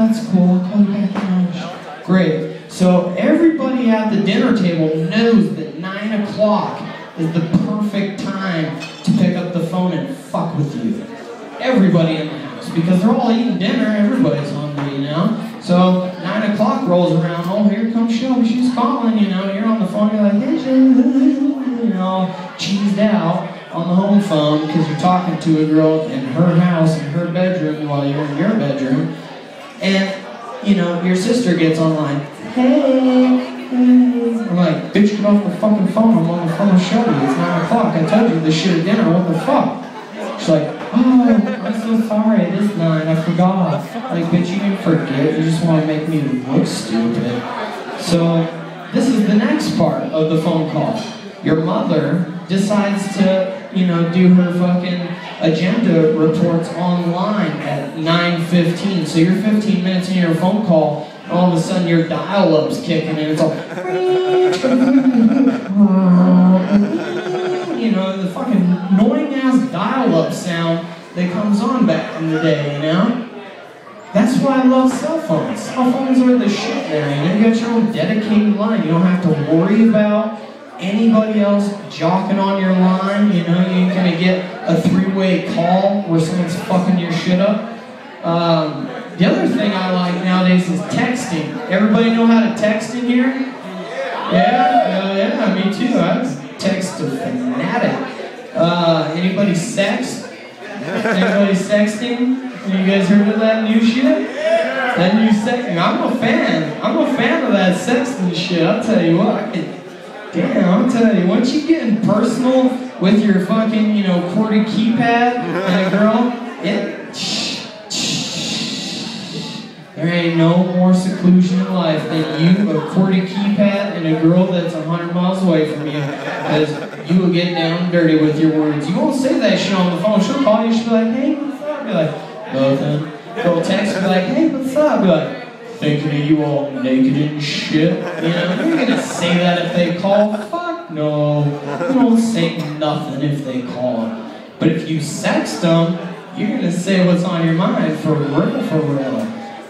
that's cool. I'll call you back at lunch. Great. So everybody at the dinner table knows that 9 o'clock is the perfect time to pick up the phone and fuck with you. Everybody in the house, because they're all eating dinner, everybody's hungry, you know? So 9 o'clock rolls around, oh, here comes Shelby, she's calling, you know, you're on the phone, you're like, hey, Shelby, you know, cheesed out on the home phone because you're talking to a girl in her house, in her bedroom, while you're in your bedroom, and, you know, your sister gets online, hey, I'm like, bitch, get off the fucking phone, I'm on the phone with Shelby, it's 9 o'clock, I told you this shit at dinner, what the fuck? She's like, oh, I'm so sorry, it is 9, I forgot. Like, bitch, you didn't forget, you just want to make me look stupid. So, this is the next part of the phone call. Your mother decides to, you know, do her fucking agenda reports online at 9:15. So you're 15 minutes into your phone call, and all of a sudden your dial-up's kicking in, it's all, you know, the fucking annoying-ass dial-up sound that comes on back in the day, you know? That's why I love cell phones. Cell phones are the shit now, you know? You got your own dedicated line. You don't have to worry about anybody else jocking on your line, you know? You ain't gonna get a three-way call where someone's fucking your shit up. The other thing I like nowadays is texting. Everybody know how to text in here? Yeah, me too. I text a fanatic. Anybody sext? Anybody sexting? You guys heard of that new shit? That new sexting? I'm a fan. I'm a fan of that sexting shit. I'll tell you what. Damn, I'll tell you. Once you get in personal with your fucking, you know, QWERTY keypad and a girl, there ain't no more seclusion in life than you, a QWERTY keypad, and a girl that's 100 miles away from you. Because you will get down and dirty with your words. You won't say that shit on the phone. She'll call you, she'll be like, hey, what's up? Be like, nothing. Girl text, be like, hey, what's up? Be like, thinking of you all naked and shit. You know, you're gonna say that if they call. Fuck no. You don't say nothing if they call. But if you sext them, you're gonna say what's on your mind for real, for real.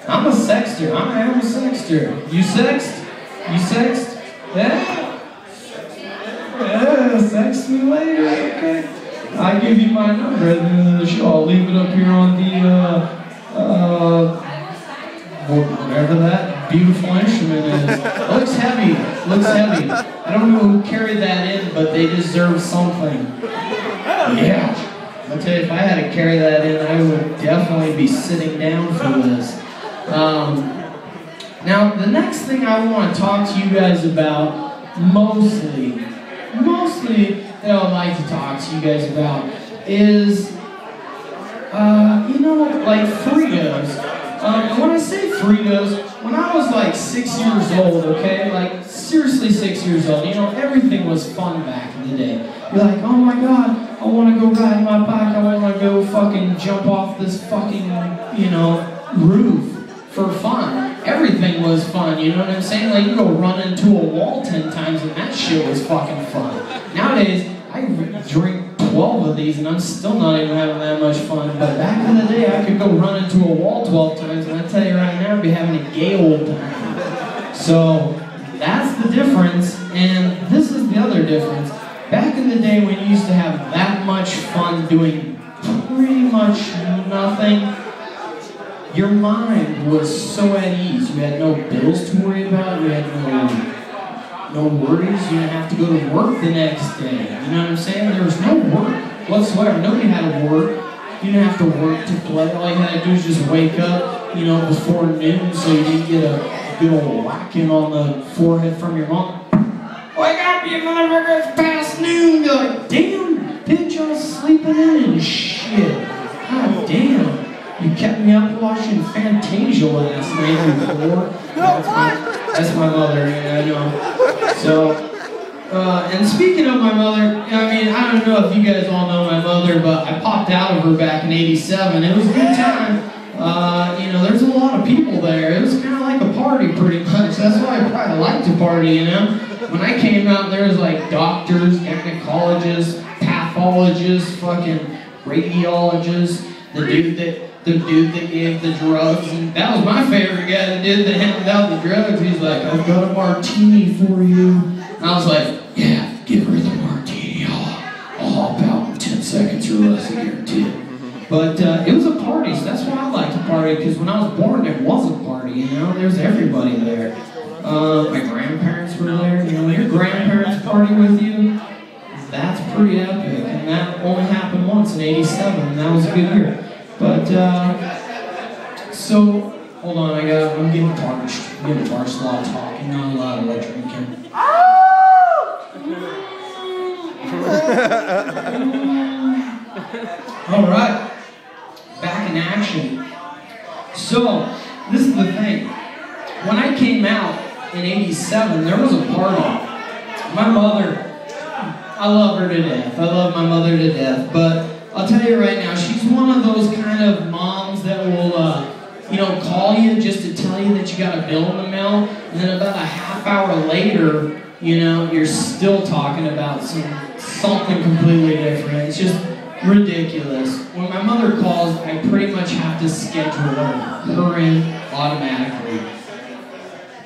I'm a sexter. I am a sexter. You sext? You sext? Yeah? Yeah, sext me later, okay? I'll give you my number at the end of the show. I'll leave it up here on the, whatever that beautiful instrument is. It looks heavy. It looks heavy. I don't know who carried that in, but they deserve something. Yeah. I'll tell you, if I had to carry that in, I would definitely be sitting down for this. Now, the next thing I want to talk to you guys about, mostly that I would like to talk to you guys about is, you know, like Fritos. And when I say Fritos, when I was like 6 years old, okay, like seriously 6 years old, you know, everything was fun back in the day. You're like, oh my god, I want to go ride my bike, I want to go fucking jump off this fucking, you know, roof for fun. Everything was fun, you know what I'm saying? Like, you go run into a wall 10 times and that shit was fucking fun. Nowadays, I drink 12 of these and I'm still not even having that much fun. But back in the day, I could go run into a wall 12 times and I tell you right now, I'd be having a gay old time. So, that's the difference, and this is the other difference. Back in the day when you used to have that much fun doing pretty much nothing, your mind was so at ease. You had no bills to worry about. You had no worries. You didn't have to go to work the next day. You know what I'm saying? There was no work whatsoever. Nobody had to work. You didn't have to work to play. All you had to do was just wake up, you know, before noon so you didn't get a good old whacking on the forehead from your mom. Wake up, you motherfucker, it's past noon. You're like, damn, bitch, I was sleeping in and shit. God damn. You kept me up watching Fantasia last night before. That's my mother, yeah, I know. So, and speaking of my mother, I mean, I don't know if you guys all know my mother, but I popped out of her back in '87. It was a good time. You know, there's a lot of people there. It was kind of like a party pretty much. That's why I probably liked to party, you know? When I came out, there was like doctors, gynecologists, pathologists, fucking radiologists. The dude that the dude that gave the drugs, and that was my favorite guy, the dude that handed out the drugs. He's like, I've got a martini for you. And I was like, yeah, give her the martini. I'll hop out in 10 seconds or less, I guarantee it. But it was a party, so that's why I like to party, because when I was born, there was a party, you know? There's everybody there. My grandparents were there, you know? Your grandparents party with you, that's pretty epic. And that only happened once in '87, and that was a good year. But, so, hold on, I'm getting parched. I'm getting parched, a lot of talking, not a lot of drinking. All right. Back in action. So, this is the thing. When I came out in '87, there was a party. My mother, I love her to death. I love my mother to death. But I'll tell you right now, she's one of those kind of moms that will, call you just to tell you that you got a bill in the mail. And then about a half hour later, you're still talking about something completely different. It's just ridiculous. When my mother calls, I pretty much have to schedule her in automatically.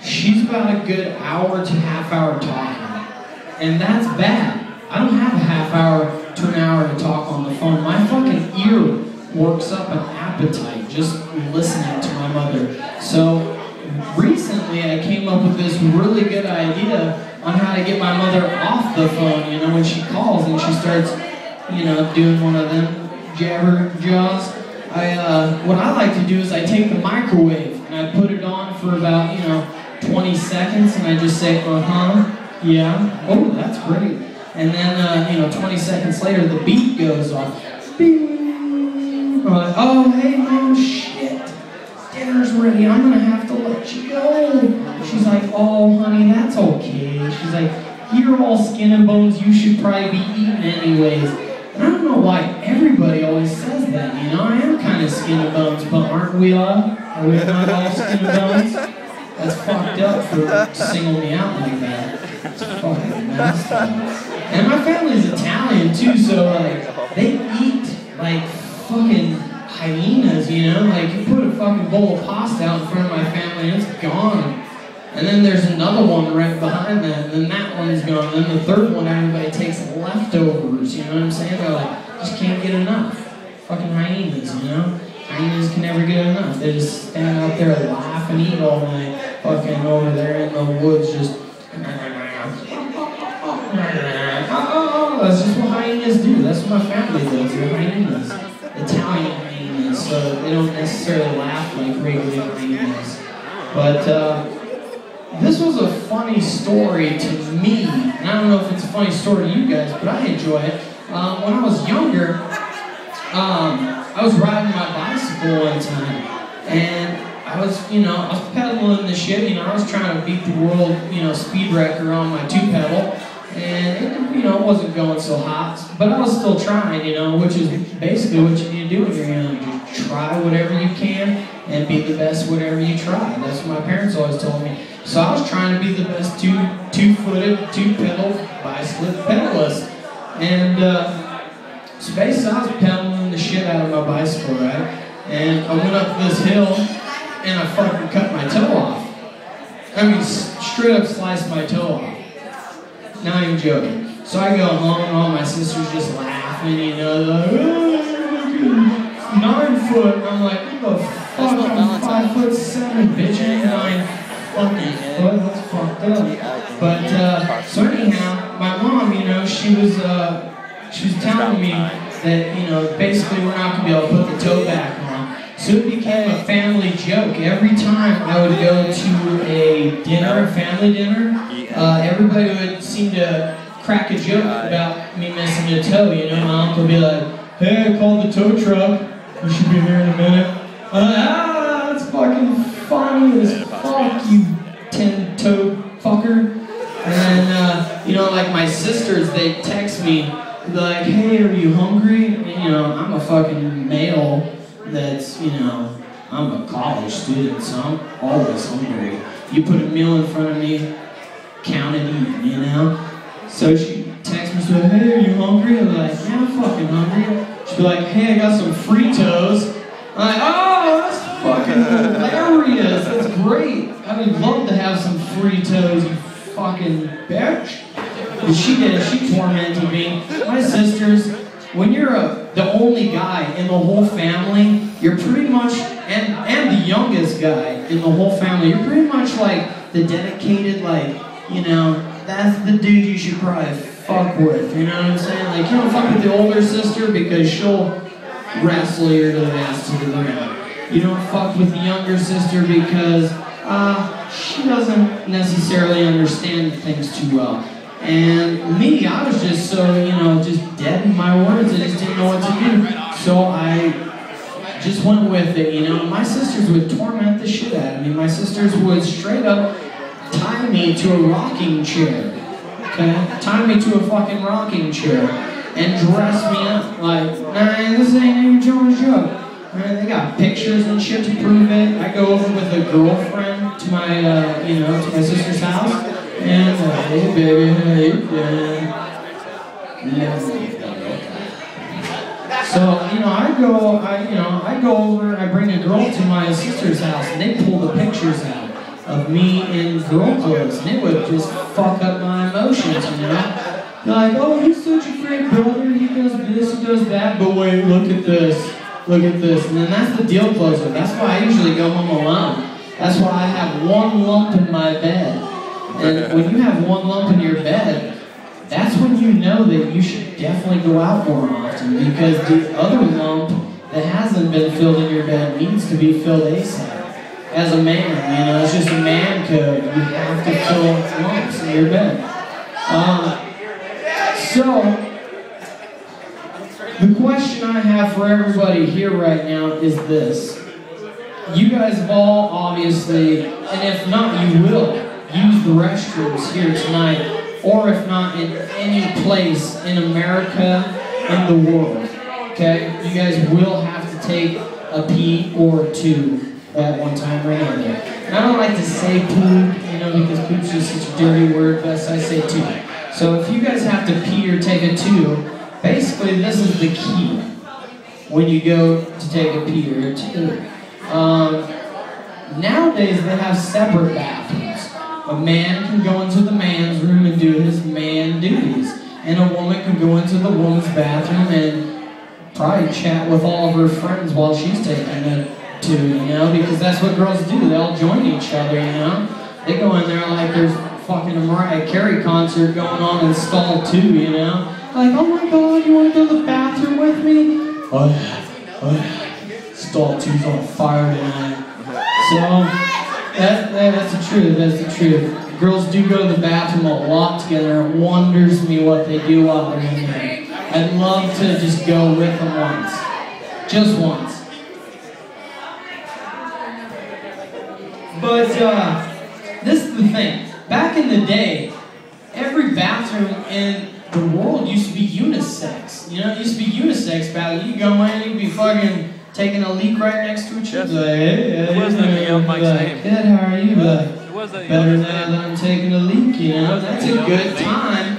She's about a good hour to half hour talking, and that's bad. I don't have a half hour to an hour to talk on the phone. My fucking ear works up an appetite just listening to my mother. So recently I came up with this really good idea on how to get my mother off the phone, when she calls and she starts doing one of them jabber jaws. What I like to do is I take the microwave and I put it on for about, 20 seconds and I just say, yeah, oh, that's great. And then, 20 seconds later, the beat goes off. Bing. I'm like, oh, hey, Mom, shit. Dinner's ready. I'm going to have to let you go. She's like, oh, honey, that's okay. She's like, you're all skin and bones. You should probably be eating anyways. And I don't know why everybody always says that, I am kind of skin and bones, but aren't we all? Are we not all skin and bones? That's fucked up for singling me out like that. It's fucking nasty. And my family's Italian too, so they eat like fucking hyenas, Like you put a fucking bowl of pasta out in front of my family and it's gone. And then there's another one right behind that, and then that one's gone. And then the third one, everybody takes leftovers, you know what I'm saying? They're like, just can't get enough. Fucking hyenas, Hyenas can never get enough. They just stand out there and laugh and eat all night. Fucking over there in the woods, just... That's just what hyenas do. That's what my family does. They're hyenas. Italian hyenas. So they don't necessarily laugh like regular hyenas. But, this was a funny story to me, and I don't know if it's a funny story to you guys, but I enjoy it. When I was younger, I was riding my bicycle one time, and I was pedaling the shit, I was trying to beat the world, speed record on my 2-pedal, and it wasn't going so hot, but I was still trying, which is basically what you need to do when you're young. You try whatever you can, and be the best whatever you try. That's what my parents always told me. So I was trying to be the best two-footed, 2-pedal bicycle pedalist. And so basically I was pedaling the shit out of my bicycle, right? And I went up this hill and I fucking cut my toe off. I mean, straight up sliced my toe off. Not even joking. So I go home and all my sisters just laughing, like, oh, 9 foot. And I'm like, what the fuck? I'm 5'7", bitch. I ain't 9 fucking foot. That's fucked up. But so anyhow, my mom, she was telling me that basically we're not gonna be able to put the toe back on. So it became a family joke. Every time I would go to a dinner, a family dinner, everybody would seem to crack a joke about me missing a toe. My uncle would be like, hey, I called the tow truck. You should be here in a minute. That's fucking funny as fuck, you 10-toe fucker. And like my sisters, they text me, like, hey, are you hungry? And, I'm a fucking male that's, I'm a college student, so I'm always hungry. You put a meal in front of me, count and eat, So she texts me, she's like, hey, are you hungry? I'm like, yeah, I'm fucking hungry. She'd be like, hey, I got some Fritos. I'm like, oh, that's fucking hilarious. That's great. I would love to have some free toes, you fucking bitch. And she did. She tormented me. My sisters, when you're the only guy in the whole family, you're pretty much, and the youngest guy in the whole family, you're pretty much like the dedicated, like, you know, that's the dude you should probably fuck with, you know what I'm saying? Like, you don't fuck with the older sister because she'll wrestle you to the ass to the ground. You don't fuck with the younger sister because she doesn't necessarily understand things too well. And me, I was just so, you know, just dead in my words. I just didn't know what to do. So I just went with it, you know. My sisters would torment the shit out of me. My sisters would straight up tie me to a rocking chair. Okay? Tie me to a fucking rocking chair and dress me up like, nah, this ain't even Jones joke. Man, they got pictures and shit to prove it. I go over with a girlfriend to my, you know, to my sister's house. And hey baby, hey, so, you know, I go over, I bring a girl to my sister's house, and they pull the pictures out of me in girl clothes, and it would just fuck up my emotions, you know? They're like, oh, he's such a great brother, he does this, he does that, but wait, look at this, and then that's the deal closer. That's why I usually go home alone. That's why I have one lump in my bed. And when you have one lump in your bed, that's when you know that you should definitely go out more often, because the other lump that hasn't been filled in your bed needs to be filled ASAP. As a man, you know, it's just a man code. You have to fill lumps in your bed. So, the question I have for everybody here right now is this. You guys have all, obviously, and if not, you will, use the restrooms here tonight, or if not, in any place in America and the world, okay? You guys will have to take a pee or two at one time or another. And I don't like to say poop, you know, because poop's just such a dirty word, best I say two. So if you guys have to pee or take a two, basically this is the key when you go to take a pee or a two. Nowadays they have separate bathrooms. A man can go into the man's room and do his man duties, and a woman can go into the woman's bathroom and probably chat with all of her friends while she's taking a two, you know, because that's what girls do. They all join each other, you know. They go in there like there's fucking a Mariah Carey concert going on in stall 2, you know. Like, oh my god, you want to go to the bathroom with me? Oh yeah. Stall 2's on fire tonight. So, that's the truth, that's the truth. Girls do go to the bathroom a lot together. It wonders me what they do while they're in there. I'd love to just go with them once. Just once. But, this is the thing. Back in the day, every bathroom in the world used to be unisex. You know, it used to be unisex bathroom. You go in, you'd be fucking taking a leak right next to each other. Like, hey, wasn't even Mike's name. Good, how are you? Better now that I'm taking a leak, you know? That's a good time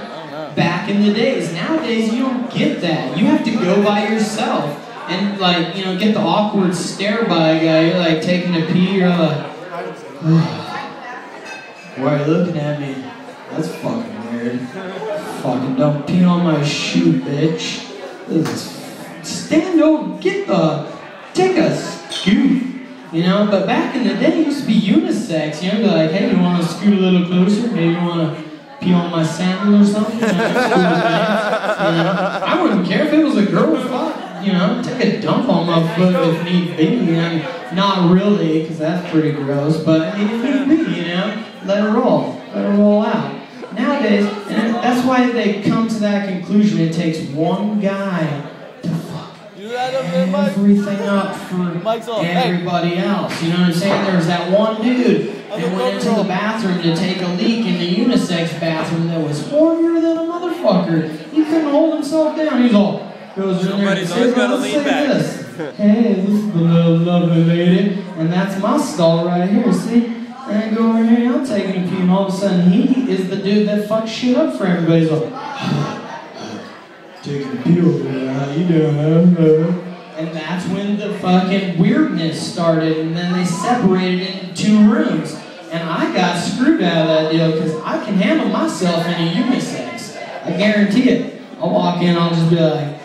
back in the days. Nowadays, you don't get that. You have to go by yourself and, like, you know, get the awkward stare by a guy. You're, like, taking a pee, you're like, why are you looking at me? That's fucking weird. Fucking don't pee on my shoe, bitch. Stand over, take a scoot, you know? But back in the day, it used to be unisex, you know? Be like, hey, you want to scoot a little closer? Maybe you want to pee on my sandal or something? You know, I wouldn't care if it was a girl, fuck, you know? Take a dump on my foot if need be. I mean, not really, because that's pretty gross, but I mean, if need be, you know? Let it roll out. Nowadays, and that's why they come to that conclusion, it takes one guy to fuck everything up for everybody else. You know what I'm saying? There's that one dude that went into the bathroom to take a leak in the unisex bathroom that was hornier than a motherfucker. He couldn't hold himself down. He's all, goes in there and says, let's say this. Hey, this is the little lovely lady, and that's my stall right here, see? And I go over here, I'm taking a pee, and all of a sudden he is the dude that fucks shit up for everybody. He's like, taking a pee over there, how you doing, And that's when the fucking weirdness started, and then they separated it into 2 rooms. And I got screwed out of that deal because I can handle myself in a unisex. I guarantee it. I'll walk in, I'll just be like,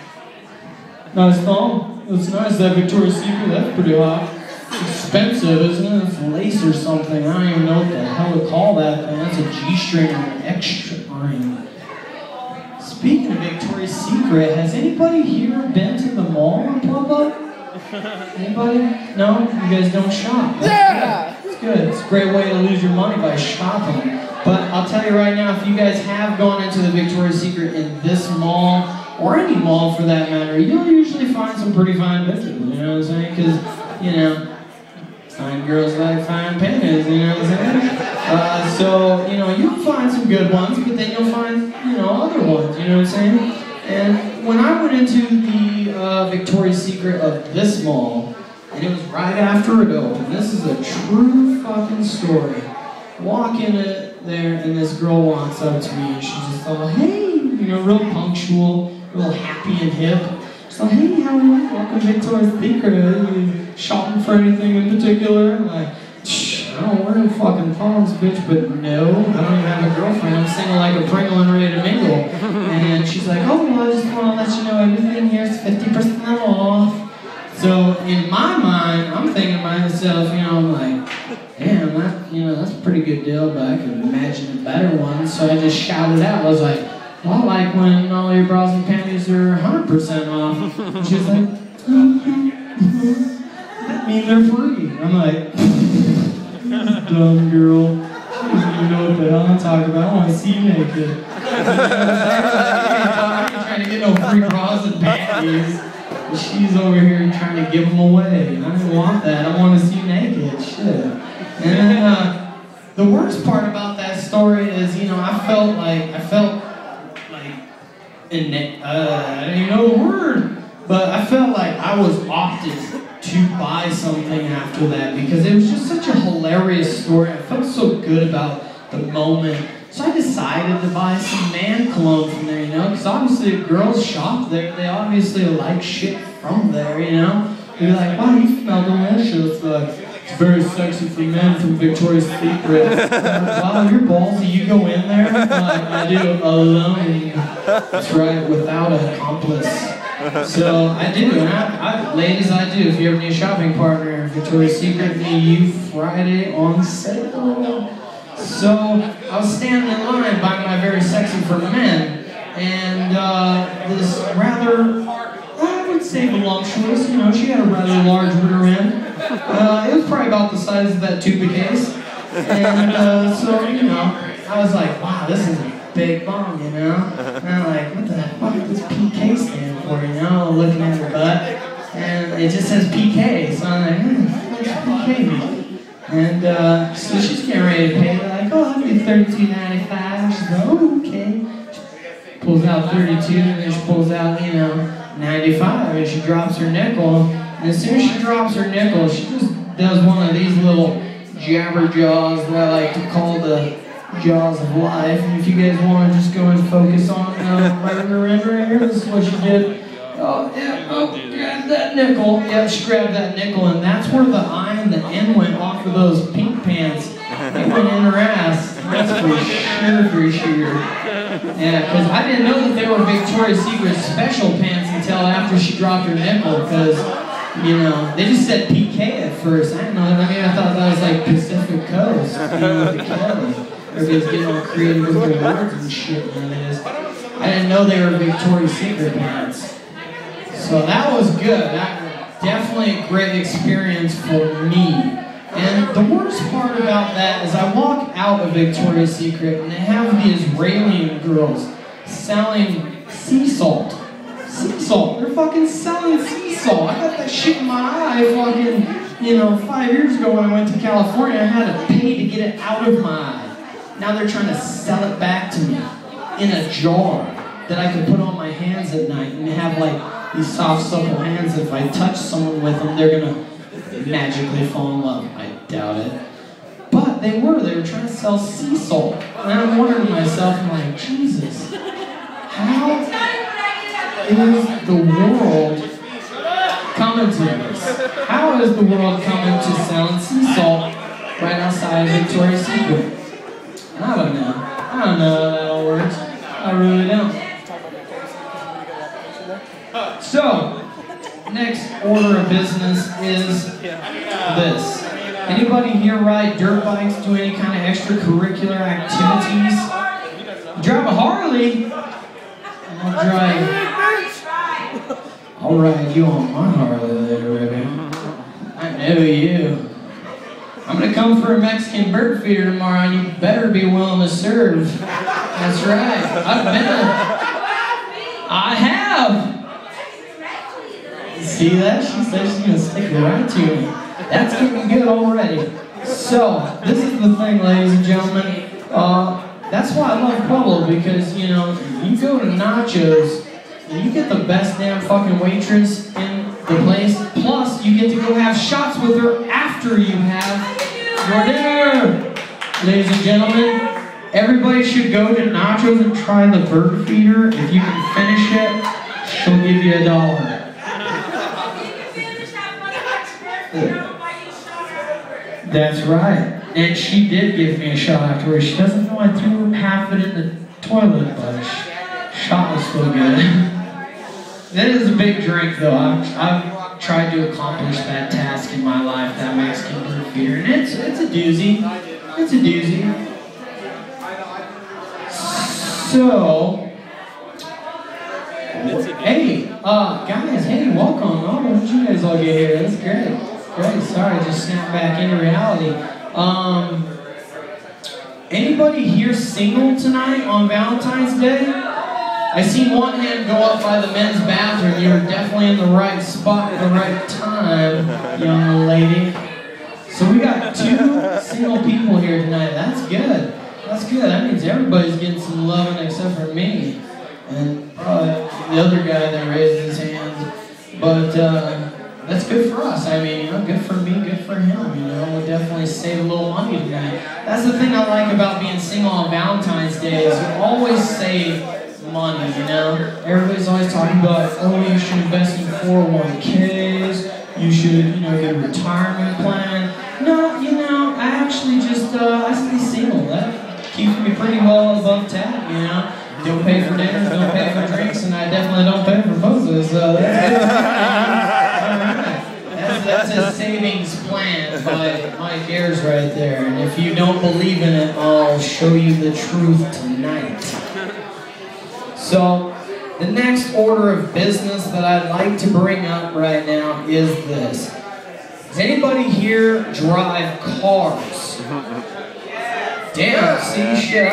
nice thong. It's nice, that Victoria's Secret, that's pretty hot. It's expensive, isn't it? It's lace or something. I don't even know what the hell to call that thing. That's a G-string or an X-string. Speaking of Victoria's Secret, has anybody here been to the mall in Pueblo? Anybody? No? You guys don't shop. That's good. It's good. It's a great way to lose your money by shopping. But I'll tell you right now, if you guys have gone into the Victoria's Secret in this mall, or any mall for that matter, you'll usually find some pretty fine bitches, you know what I'm saying? Because, you know, fine girls like fine panties, you know what I'm saying? So, you know, you'll find some good ones, but then you'll find, you know, other ones, you know what I'm saying? And when I went into the Victoria's Secret of this mall, and it was right after it opened, this is a true fucking story. Walk in it there, and this girl walks up to me, and she's just all, hey, you know, real punctual, real happy and hip. She's like, hey, how are you? Welcome to Victoria's Secret. Are you shopping for anything in particular? I'm like, I don't wear fucking thongs, bitch, but no, I don't even have a girlfriend. I'm single like a Pringle and ready to mingle. And she's like, oh, well, I just want to let you know everything here is 50% off. So in my mind, I'm thinking to myself, you know, I'm like, damn, that, you know, that's a pretty good deal, but I could imagine a better one. So I just shouted out. I was like, well, I like when all your bras and panties are 100% off. And she was like, that means they're free. I'm like, dumb girl. She doesn't even know what the hell I'm talking about. I want to see you naked. I ain't trying to get no free bras and panties. But she's over here trying to give them away. I don't want that. I want to see you naked. Shit. And the worst part about that story is, you know, I felt like, I don't even know the word, but I felt like I was opted to buy something after that because it was just such a hilarious story. I felt so good about the moment. So I decided to buy some man cologne from there, you know, because obviously if girls shop there, they obviously like shit from there, you know. They're like, wow, you smell delicious. It's very sexy for men from Victoria's Secret. Wow, you're ballsy. You go in there? Like, I do, alone. That's right, without an accomplice. So I do, and ladies, I do. If you ever need a shopping partner, Victoria's Secret, me, you, Friday on sale. So I was standing in line buying my very sexy for men, and this rather, I would say voluptuous, you know, she had a rather large rear end. It was probably about the size of that tuba case. And so, you know, I was like, wow, this is a big bomb, you know? And I'm like, what the fuck does PK stand for, you know? Looking at her butt, and it just says PK, so I'm like, what does PK mean? And so she's getting ready to pay, like, oh, that'll be $32.95. She's like, oh, okay. She pulls out 32, and then she pulls out, you know, 95, and she drops her nickel. And as soon as she drops her nickel, she just does one of these little jabber jaws that I like to call the jaws of life. And if you guys want to just go and focus on right here, this is what she did. Oh, yeah, oh, grab that nickel. Yeah, she grabbed that nickel, and that's where the eye and the N went off of those pink pants. They went in her ass. That's for sure. Yeah, because I didn't know that they were Victoria's Secret special pants until after she dropped her nickel, because, you know, they just said PK at first. I didn't know that. I mean, I thought that was like Pacific Coast, you know, with the Kelly. Everybody's getting all creative with their words and shit nowadays. I didn't know they were Victoria's Secret pants. So that was good. That definitely a great experience for me. And the worst part about that is I walk out of Victoria's Secret and they have the Israeli girls selling sea salt. Sea salt. They're fucking selling sea salt. I got that shit in my eye fucking, you know, 5 years ago when I went to California. I had to pay to get it out of my eye. Now they're trying to sell it back to me in a jar that I could put on my hands at night and have like these soft, supple hands. If I touch someone with them, they're gonna magically fall in love. I doubt it. But they were trying to sell sea salt. And I'm wondering to myself, I'm like, Jesus, how is the world coming to this? How is the world coming to selling sea salt right outside of Victoria's Secret? I don't know. I don't know how that all works. I really don't. So, next order of business is this. Anybody here ride dirt bikes, do any kind of extracurricular activities? You drive a Harley? I'll ride you on my Harley there, Ruby. I know you. I'm gonna come for a Mexican bird feeder tomorrow, and you better be willing to serve. That's right. I've been. I have. See that? She said she's gonna stick it right to me. That's getting good already. So, this is the thing, ladies and gentlemen. That's why I love Pueblo, because, you know, you go to Nachos, and you get the best damn fucking waitress in the place, plus you get to go have shots with her after you have your dinner. Ladies and gentlemen, everybody should go to Nachos and try the bird feeder. If you can finish it, she'll give you $1. That's right. And she did give me a shot afterwards. She doesn't know I threw half of it in the toilet, but shot was still good. That is a big drink, though. I've tried to accomplish that task in my life, that Mexican bird feeder, and it's a doozy. It's a doozy. So, hey, guys, hey, welcome. Oh, when did you guys all get here? That's great. Great, sorry, just snapped back into reality. Anybody here single tonight on Valentine's Day? I seen one hand go up by the men's bathroom. You were definitely in the right spot at the right time, young lady. So we got 2 single people here tonight. That's good. That's good. That means everybody's getting some loving except for me. And the other guy that raised his hand. But, that's good for us. I mean, you know, good for me, good for him. You know, we'll definitely save a little money tonight. That's the thing I like about being single on Valentine's Day is you always save money, you know? Everybody's always talking about, oh, you should invest in 401ks, you should, you know, get a retirement plan. No, you know, I actually just, I stay single. That keeps me pretty well above tab, you know? Don't pay for dinners, don't pay for drinks, and I definitely don't pay for poses, so that's good. That's a savings plan by Mike Ayres right there. And if you don't believe in it, I'll show you the truth tonight. So, the next order of business that I'd like to bring up right now is this. Does anybody here drive cars? Damn, see, shit,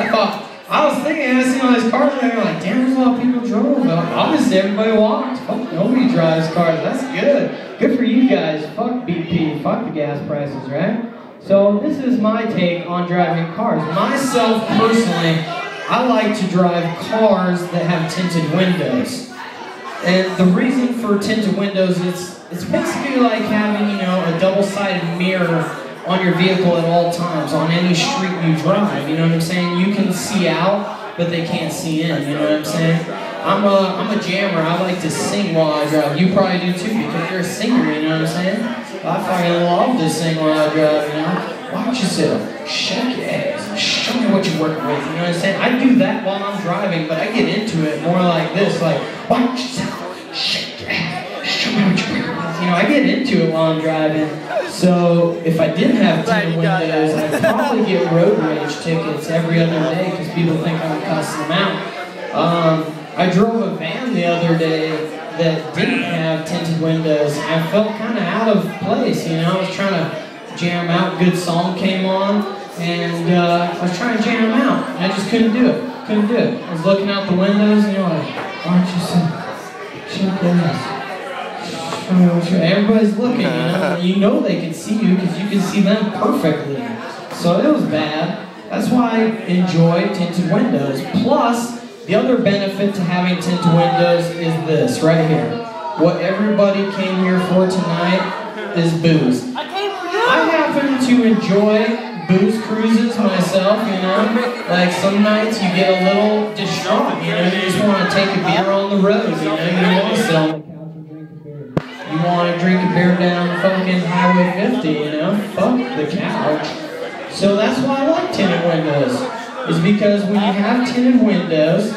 I was thinking, I seen all these cars and I'm like, damn, there's a lot of people drove. But obviously everybody walked. Fuck, nobody drives cars. That's good. Good for you guys. Fuck BP. Fuck the gas prices, right? So this is my take on driving cars. Myself, personally, I like to drive cars that have tinted windows. And the reason for tinted windows is it's basically like having, you know, a double-sided mirror on your vehicle at all times, on any street you drive, you know what I'm saying? You can see out, but they can't see in, you know what I'm saying? I'm a jammer, I like to sing while I drive. You probably do too, because you're a singer, you know what I'm saying? I fucking love to sing while I drive, you know? Why don't you sit up, shake your ass, and show me what you're working with, you know what I'm saying? I do that while I'm driving, but I get into it more like this, like, why don't you sit up, shake your ass, show me what you're working with, you know? I get into it while I'm driving. So, if I did have tinted windows, I'd probably get road rage tickets every other day because people think I'm cussing them out. I drove a van the other day that didn't have tinted windows, and I felt kind of out of place, you know? I was trying to jam out, good song came on, and I was trying to jam out, and I just couldn't do it. I was looking out the windows, and you're like, why don't you sit? Shut your ass. Everybody's looking, you know they can see you because you can see them perfectly. So it was bad. That's why I enjoy tinted windows. Plus, the other benefit to having tinted windows is this right here. What everybody came here for tonight is booze. I happen to enjoy booze cruises myself, you know? Like some nights you get a little distraught, you know? You just want to take a beer on the road, you know? You don't want to sit on the couch and drink a beer. You You want to drink a beer down fucking Highway 50, you know? Fuck the couch. So that's why I like tinted windows. Is because when you have tinted windows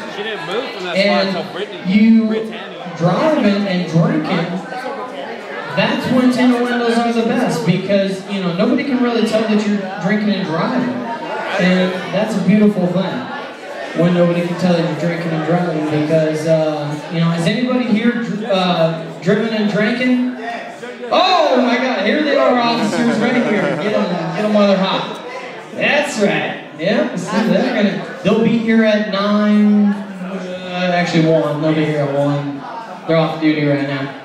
and you driving and drinking, that's when tinted windows are the best because, you know, nobody can really tell that you're drinking and driving. And that's a beautiful thing when nobody can tell that you're drinking and driving because, you know, has anybody here driven and drinking? Oh my God, here they are, officers, right here. Get them while they're hot. That's right. Yeah, see, they'll be here at 9, actually 1, they'll be here at 1. They're off duty right now.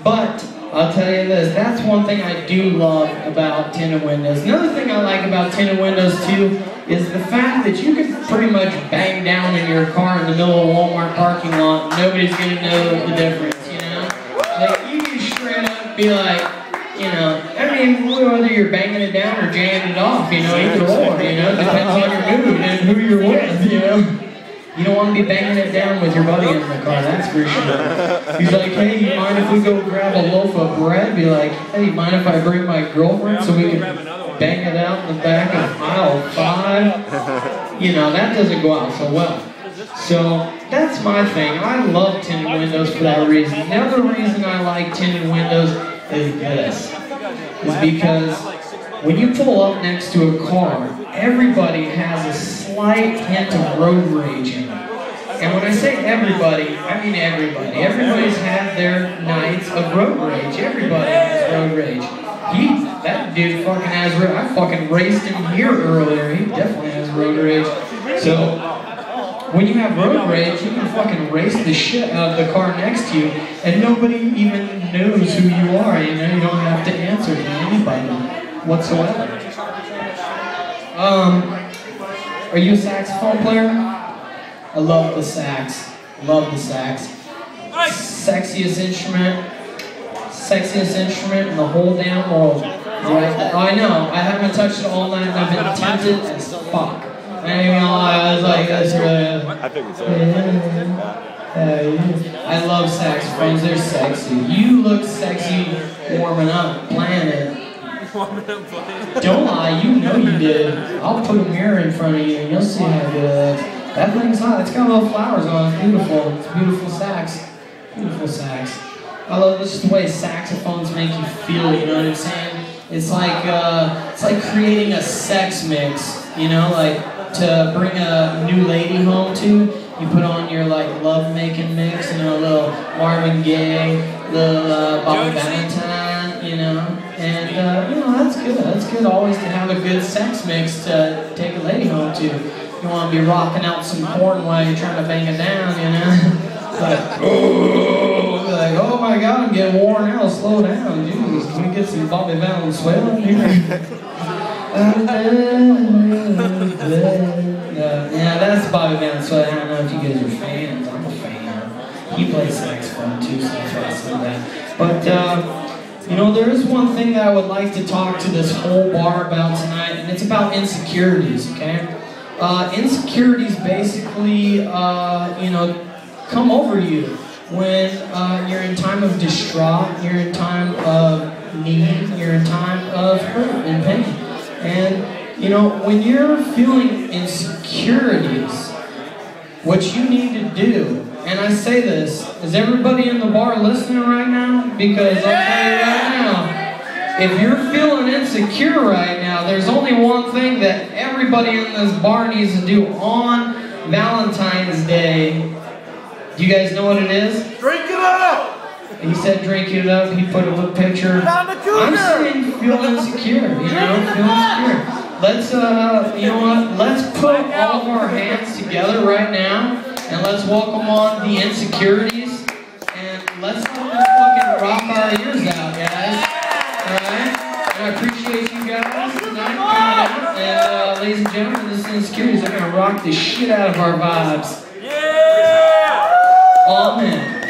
But, I'll tell you this, that's one thing I do love about tinted windows. Another thing I like about tinted windows too is the fact that you can pretty much bang down in your car in the middle of a Walmart parking lot and nobody's going to know the difference, you know? Like, you can straight up be like, you know, I mean, whether you're banging it down or jamming it off, you know, either or, you know, depends on your mood and who you're with, you know. You don't want to be banging it down with your buddy in the car, that's for sure. He's like, hey, you mind if we go grab a loaf of bread? Be like, hey, you mind if I bring my girlfriend so we can bang it out in the back of aisle 5? You know, that doesn't go out so well. So, that's my thing. I love tinted windows for that reason. The other reason I like tinted windows is this. Is because when you pull up next to a car, everybody has a slight hint of road rage in them. And when I say everybody, I mean everybody. Everybody's had their nights of road rage. Everybody has road rage. That dude fucking has road. I fucking raced him here earlier. He definitely has road rage. So, when you have road rage, you can fucking race the shit out of the car next to you, and nobody even knows who you are, you know? You don't have to answer to anybody whatsoever. Are you a saxophone player? I love the sax. Love the sax. Sexiest instrument in the whole damn world. Right? I know, I haven't touched it all night, and I've been tempted as fuck. I was like, that's really... I figured so. I love saxophones, they're sexy. You look sexy warming up, playing it. Don't lie, you know you did. I'll put a mirror in front of you and you'll see how good it is. That thing's hot, it's got little flowers on it, it's beautiful. It's a beautiful sax. Beautiful sax. I love just the way saxophones make you feel, you know what I'm saying? It's like creating a sex mix, you know, like to bring a new lady home to, you put on your like love-making mix, you know, a little Marvin Gaye, little Bobby Valentine, you know, and you know, that's good. That's good always to have a good sex mix to take a lady home to. You want to be rocking out some porn while you're trying to bang it down, you know. Like, oh my God, I'm getting worn out. Slow down, Jesus. Can we get some Bobby Valenzuela in here? Yeah, that's Bobby Valenzuela. I don't know if you guys are fans. I'm a fan. He plays saxophone too, so that's why I said that. But, you know, there is one thing that I would like to talk to this whole bar about tonight, and it's about insecurities, okay? Insecurities basically, you know, come over you when you're in time of distraught, you're in time of need, you're in time of hurt and pain. And, you know, when you're feeling insecurities, what you need to do, and I say this, is everybody in the bar listening right now? Because I'll tell you right now, if you're feeling insecure right now, there's only one thing that everybody in this bar needs to do on Valentine's Day. Do you guys know what it is? Drink it up! He said drink it up, he put a picture. I'm saying feel insecure, you know, feel insecure. Let's, you know what, let's put all of our hands together right now, and let's welcome on the insecurities, and let's fucking rock our ears out, guys. Alright? And I appreciate you guys tonight coming out, and ladies and gentlemen, this is Insecurities. They're gonna rock the shit out of our vibes. Yeah! Amen.